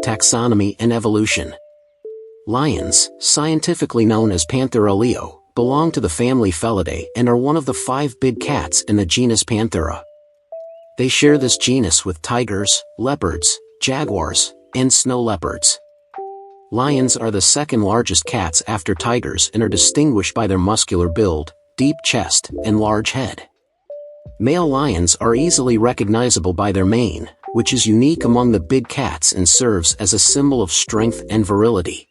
Taxonomy and evolution. Lions, scientifically known as Panthera leo, belong to the family Felidae and are one of the 5 big cats in the genus Panthera. They share this genus with tigers, leopards, jaguars, and snow leopards. Lions are the second largest cats after tigers and are distinguished by their muscular build, deep chest, and large head. Male lions are easily recognizable by their mane, which is unique among the big cats and serves as a symbol of strength and virility.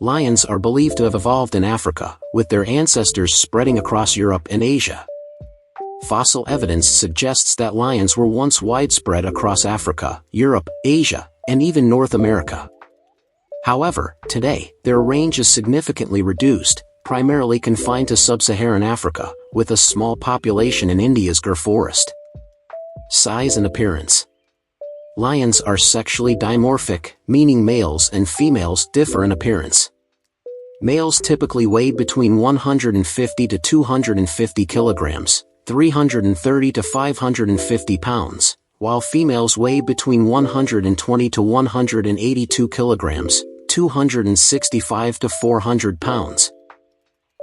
Lions are believed to have evolved in Africa, with their ancestors spreading across Europe and Asia. Fossil evidence suggests that lions were once widespread across Africa, Europe, Asia, and even North America. However, today, their range is significantly reduced, primarily confined to sub-Saharan Africa, with a small population in India's Gir forest. Size and appearance. Lions are sexually dimorphic, meaning males and females differ in appearance. Males typically weigh between 150 to 250 kilograms, 330 to 550 pounds, while females weigh between 120 to 182 kilograms, 265 to 400 pounds.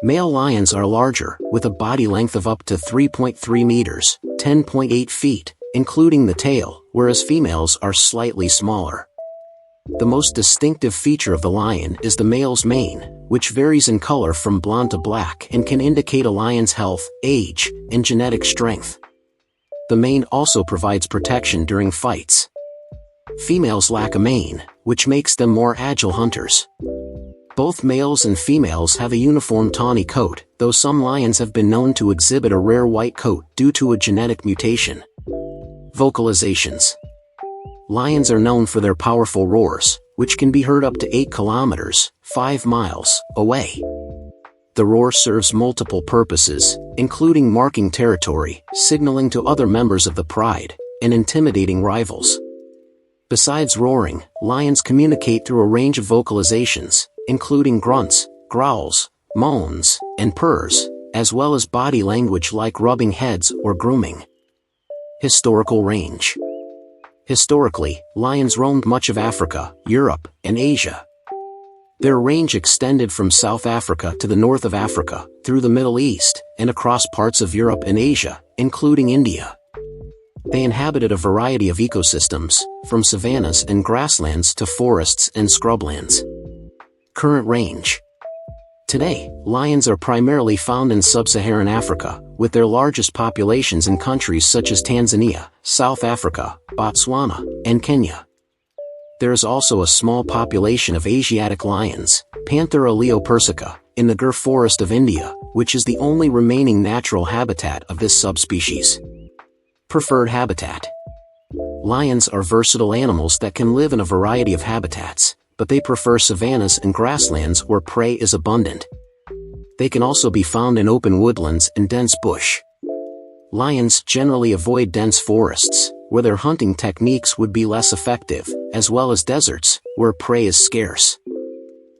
Male lions are larger, with a body length of up to 3.3 meters, 10.8 feet, including the tail, whereas females are slightly smaller. The most distinctive feature of the lion is the male's mane, which varies in color from blonde to black and can indicate a lion's health, age, and genetic strength. The mane also provides protection during fights. Females lack a mane, which makes them more agile hunters. Both males and females have a uniform tawny coat, though some lions have been known to exhibit a rare white coat due to a genetic mutation. Vocalizations. Lions are known for their powerful roars, which can be heard up to 8 kilometers, 5 miles, away. The roar serves multiple purposes, including marking territory, signaling to other members of the pride, and intimidating rivals. Besides roaring, lions communicate through a range of vocalizations, including grunts, growls, moans, and purrs, as well as body language like rubbing heads or grooming. Historical range. Historically, lions roamed much of Africa, Europe, and Asia. Their range extended from South Africa to the north of Africa, through the Middle East, and across parts of Europe and Asia, including India. They inhabited a variety of ecosystems, from savannas and grasslands to forests and scrublands. Current range. Today, lions are primarily found in sub-Saharan Africa, with their largest populations in countries such as Tanzania, South Africa, Botswana, and Kenya. There is also a small population of Asiatic lions, Panthera leo persica, in the Gir forest of India, which is the only remaining natural habitat of this subspecies. Preferred habitat. Lions are versatile animals that can live in a variety of habitats, but they prefer savannas and grasslands where prey is abundant. They can also be found in open woodlands and dense bush. Lions generally avoid dense forests, where their hunting techniques would be less effective, as well as deserts, where prey is scarce.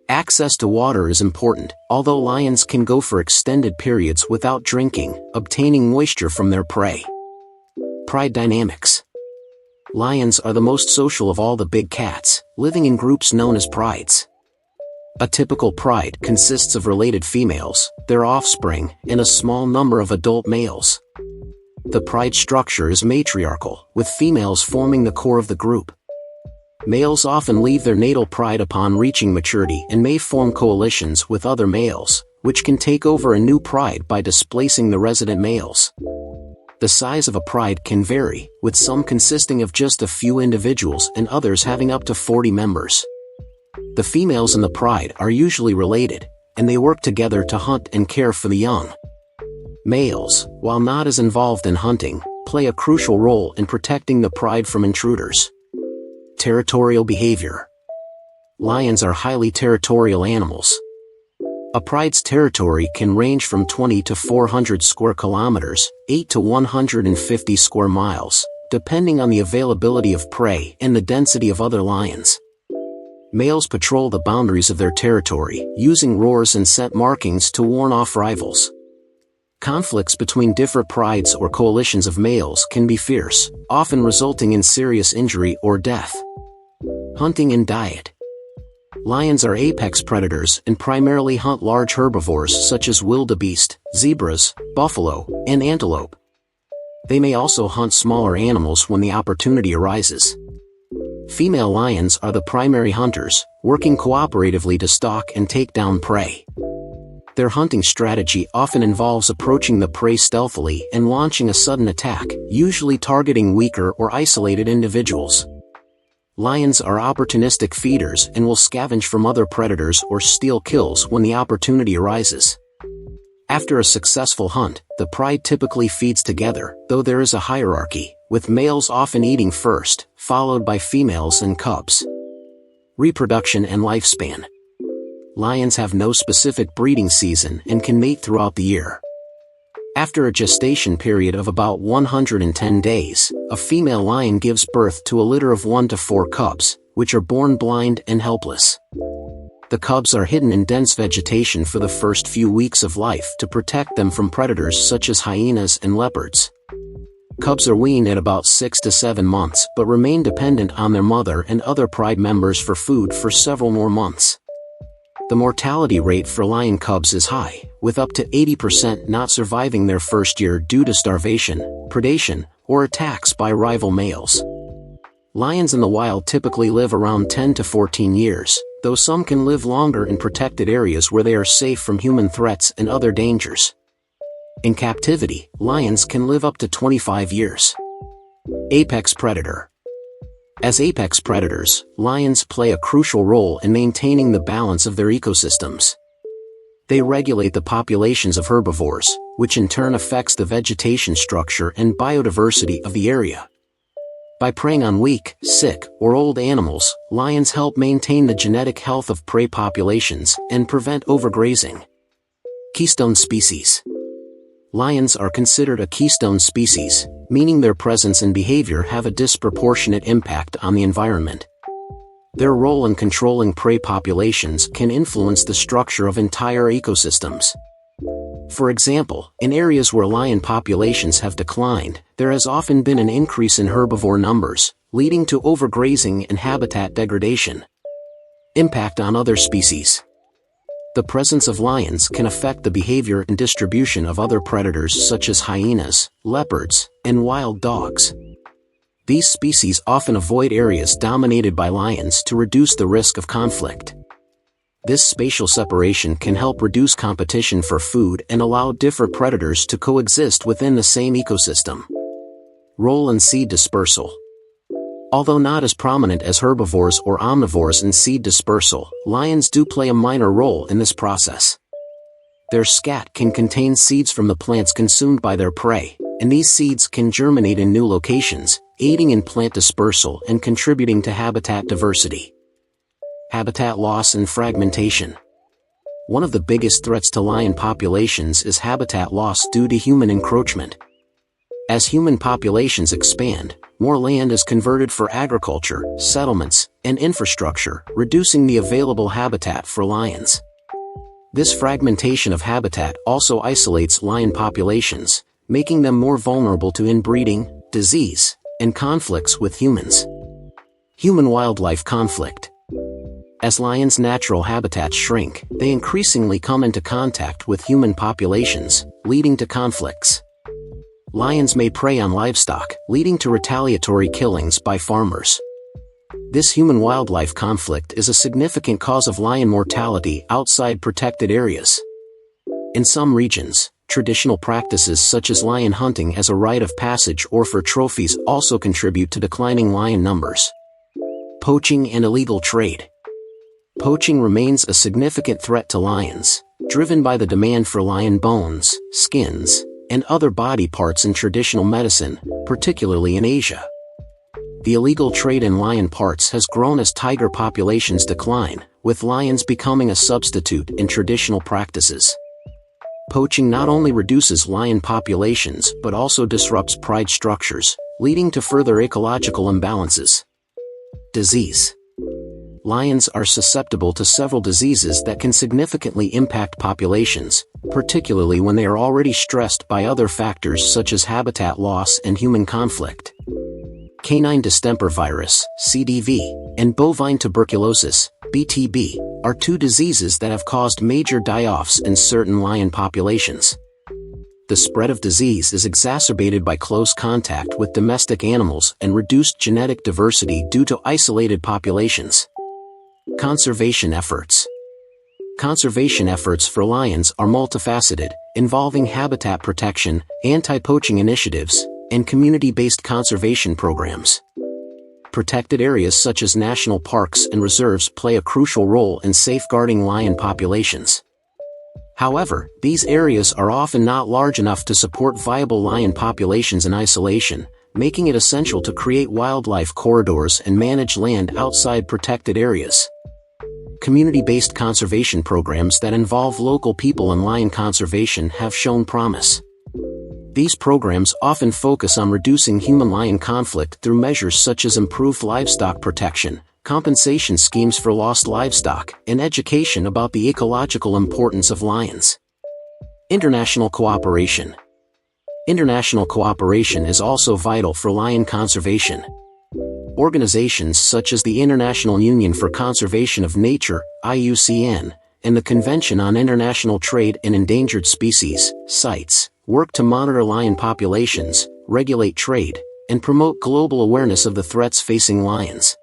Access to water is important, although lions can go for extended periods without drinking, obtaining moisture from their prey. Pride dynamics. Lions are the most social of all the big cats, living in groups known as prides. A typical pride consists of related females, their offspring, and a small number of adult males. The pride structure is matriarchal, with females forming the core of the group. Males often leave their natal pride upon reaching maturity and may form coalitions with other males, which can take over a new pride by displacing the resident males. The size of a pride can vary, with some consisting of just a few individuals and others having up to 40 members. The females in the pride are usually related, and they work together to hunt and care for the young. Males, while not as involved in hunting, play a crucial role in protecting the pride from intruders. Territorial behavior. Lions are highly territorial animals. A pride's territory can range from 20 to 400 square kilometers, 8 to 150 square miles, depending on the availability of prey and the density of other lions. Males patrol the boundaries of their territory, using roars and scent markings to warn off rivals. Conflicts between different prides or coalitions of males can be fierce, often resulting in serious injury or death. Hunting and diet. Lions are apex predators and primarily hunt large herbivores such as wildebeest, zebras, buffalo, and antelope. They may also hunt smaller animals when the opportunity arises. Female lions are the primary hunters, working cooperatively to stalk and take down prey. Their hunting strategy often involves approaching the prey stealthily and launching a sudden attack, usually targeting weaker or isolated individuals. Lions are opportunistic feeders and will scavenge from other predators or steal kills when the opportunity arises. After a successful hunt, the pride typically feeds together, though there is a hierarchy, with males often eating first, followed by females and cubs. Reproduction and lifespan. Lions have no specific breeding season and can mate throughout the year. After a gestation period of about 110 days, a female lion gives birth to a litter of 1 to 4 cubs, which are born blind and helpless. The cubs are hidden in dense vegetation for the first few weeks of life to protect them from predators such as hyenas and leopards. Cubs are weaned at about 6 to 7 months but remain dependent on their mother and other pride members for food for several more months. The mortality rate for lion cubs is high, with up to 80% not surviving their first year due to starvation, predation, or attacks by rival males. Lions in the wild typically live around 10 to 14 years, though some can live longer in protected areas where they are safe from human threats and other dangers. In captivity, lions can live up to 25 years. Apex predator. As apex predators, lions play a crucial role in maintaining the balance of their ecosystems. They regulate the populations of herbivores, which in turn affects the vegetation structure and biodiversity of the area. By preying on weak, sick, or old animals, lions help maintain the genetic health of prey populations and prevent overgrazing. Keystone species. Lions are considered a keystone species, meaning their presence and behavior have a disproportionate impact on the environment. Their role in controlling prey populations can influence the structure of entire ecosystems. For example, in areas where lion populations have declined, there has often been an increase in herbivore numbers, leading to overgrazing and habitat degradation. Impact on other species. The presence of lions can affect the behavior and distribution of other predators such as hyenas, leopards, and wild dogs. These species often avoid areas dominated by lions to reduce the risk of conflict. This spatial separation can help reduce competition for food and allow different predators to coexist within the same ecosystem. Role in seed dispersal. Although not as prominent as herbivores or omnivores in seed dispersal, lions do play a minor role in this process. Their scat can contain seeds from the plants consumed by their prey, and these seeds can germinate in new locations, aiding in plant dispersal and contributing to habitat diversity. Habitat loss and fragmentation. One of the biggest threats to lion populations is habitat loss due to human encroachment. As human populations expand, more land is converted for agriculture, settlements, and infrastructure, reducing the available habitat for lions. This fragmentation of habitat also isolates lion populations, making them more vulnerable to inbreeding, disease, and conflicts with humans. Human-wildlife conflict. As lions' natural habitats shrink, they increasingly come into contact with human populations, leading to conflicts. Lions may prey on livestock, leading to retaliatory killings by farmers. This human-wildlife conflict is a significant cause of lion mortality outside protected areas. In some regions, traditional practices such as lion hunting as a rite of passage or for trophies also contribute to declining lion numbers. Poaching and illegal trade. Poaching remains a significant threat to lions, driven by the demand for lion bones, skins, and other body parts in traditional medicine, particularly in Asia. The illegal trade in lion parts has grown as tiger populations decline, with lions becoming a substitute in traditional practices. Poaching not only reduces lion populations but also disrupts pride structures, leading to further ecological imbalances. Disease. Lions are susceptible to several diseases that can significantly impact populations, particularly when they are already stressed by other factors such as habitat loss and human conflict. Canine distemper virus, CDV, and bovine tuberculosis, BTB, are two diseases that have caused major die-offs in certain lion populations. The spread of disease is exacerbated by close contact with domestic animals and reduced genetic diversity due to isolated populations. Conservation efforts. Conservation efforts for lions are multifaceted, involving habitat protection, anti-poaching initiatives, and community-based conservation programs. Protected areas such as national parks and reserves play a crucial role in safeguarding lion populations. However, these areas are often not large enough to support viable lion populations in isolation, making it essential to create wildlife corridors and manage land outside protected areas. Community-based conservation programs that involve local people in lion conservation have shown promise. These programs often focus on reducing human-lion conflict through measures such as improved livestock protection, compensation schemes for lost livestock, and education about the ecological importance of lions. International cooperation. International cooperation is also vital for lion conservation. Organizations such as the International Union for Conservation of Nature, IUCN, and the Convention on International Trade in Endangered Species, CITES, work to monitor lion populations, regulate trade, and promote global awareness of the threats facing lions.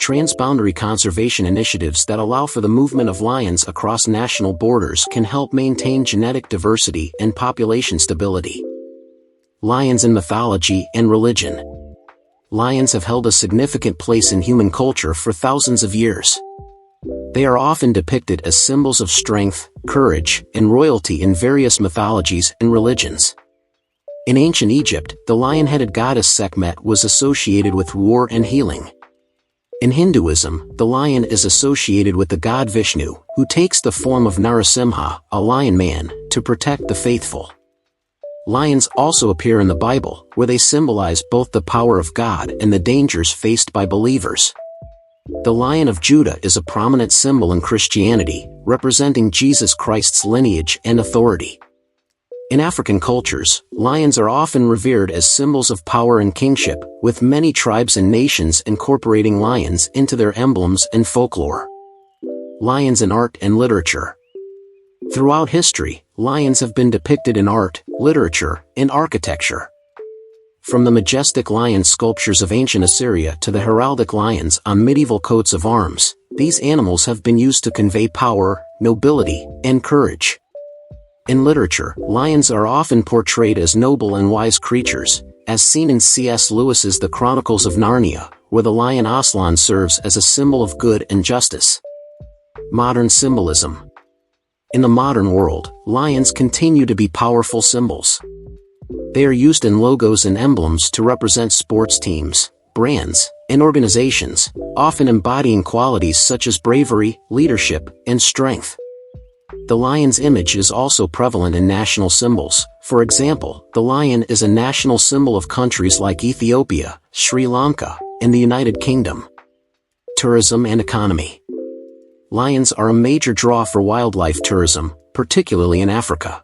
Transboundary conservation initiatives that allow for the movement of lions across national borders can help maintain genetic diversity and population stability. Lions in mythology and religion. Lions have held a significant place in human culture for thousands of years. They are often depicted as symbols of strength, courage, and royalty in various mythologies and religions. In ancient Egypt, the lion-headed goddess Sekhmet was associated with war and healing. In Hinduism, the lion is associated with the god Vishnu, who takes the form of Narasimha, a lion man, to protect the faithful. Lions also appear in the Bible, where they symbolize both the power of God and the dangers faced by believers. The Lion of Judah is a prominent symbol in Christianity, representing Jesus Christ's lineage and authority. In African cultures, lions are often revered as symbols of power and kingship, with many tribes and nations incorporating lions into their emblems and folklore. Lions in art and literature. Throughout history, lions have been depicted in art, literature, and architecture. From the majestic lion sculptures of ancient Assyria to the heraldic lions on medieval coats of arms, these animals have been used to convey power, nobility, and courage. In literature, lions are often portrayed as noble and wise creatures, as seen in C.S. Lewis's The Chronicles of Narnia, where the lion Aslan serves as a symbol of good and justice. Modern symbolism. In the modern world, lions continue to be powerful symbols. They are used in logos and emblems to represent sports teams, brands, and organizations, often embodying qualities such as bravery, leadership, and strength. The lion's image is also prevalent in national symbols. For example, the lion is a national symbol of countries like Ethiopia, Sri Lanka, and the United Kingdom. Tourism and economy. Lions are a major draw for wildlife tourism, particularly in Africa.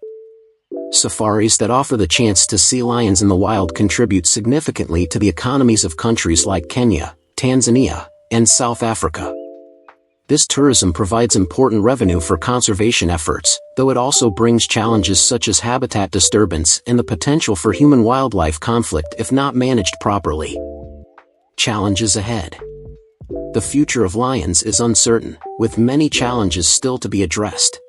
Safaris that offer the chance to see lions in the wild contribute significantly to the economies of countries like Kenya, Tanzania, and South Africa. This tourism provides important revenue for conservation efforts, though it also brings challenges such as habitat disturbance and the potential for human-wildlife conflict if not managed properly. Challenges ahead. The future of lions is uncertain, with many challenges still to be addressed.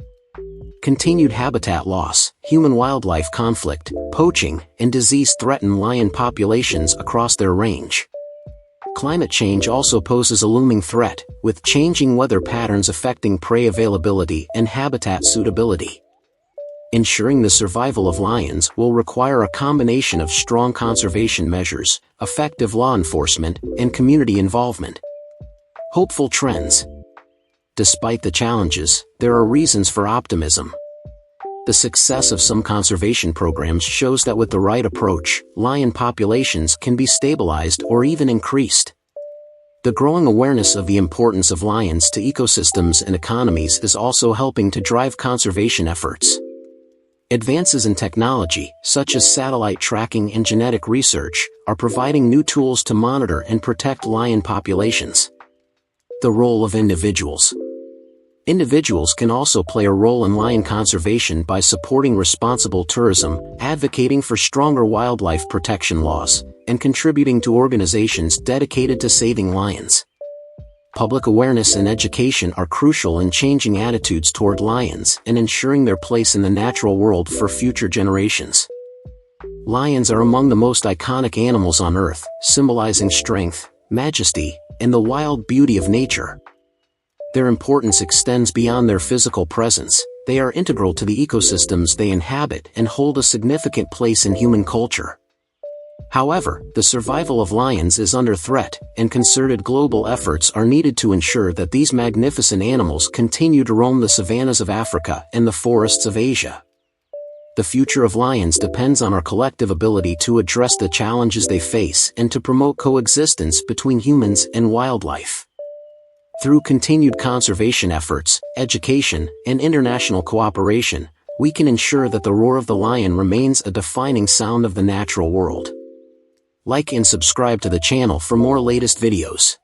Continued habitat loss, human-wildlife conflict, poaching, and disease threaten lion populations across their range. Climate change also poses a looming threat, with changing weather patterns affecting prey availability and habitat suitability. Ensuring the survival of lions will require a combination of strong conservation measures, effective law enforcement, and community involvement. Hopeful trends. Despite the challenges, there are reasons for optimism. The success of some conservation programs shows that with the right approach, lion populations can be stabilized or even increased. The growing awareness of the importance of lions to ecosystems and economies is also helping to drive conservation efforts. Advances in technology, such as satellite tracking and genetic research, are providing new tools to monitor and protect lion populations. The role of individuals. Individuals can also play a role in lion conservation by supporting responsible tourism, advocating for stronger wildlife protection laws, and contributing to organizations dedicated to saving lions. Public awareness and education are crucial in changing attitudes toward lions and ensuring their place in the natural world for future generations. Lions are among the most iconic animals on Earth, symbolizing strength, majesty, and the wild beauty of nature. Their importance extends beyond their physical presence. They are integral to the ecosystems they inhabit and hold a significant place in human culture. However, the survival of lions is under threat, and concerted global efforts are needed to ensure that these magnificent animals continue to roam the savannas of Africa and the forests of Asia. The future of lions depends on our collective ability to address the challenges they face and to promote coexistence between humans and wildlife. Through continued conservation efforts, education, and international cooperation, we can ensure that the roar of the lion remains a defining sound of the natural world. Like and subscribe to the channel for more latest videos.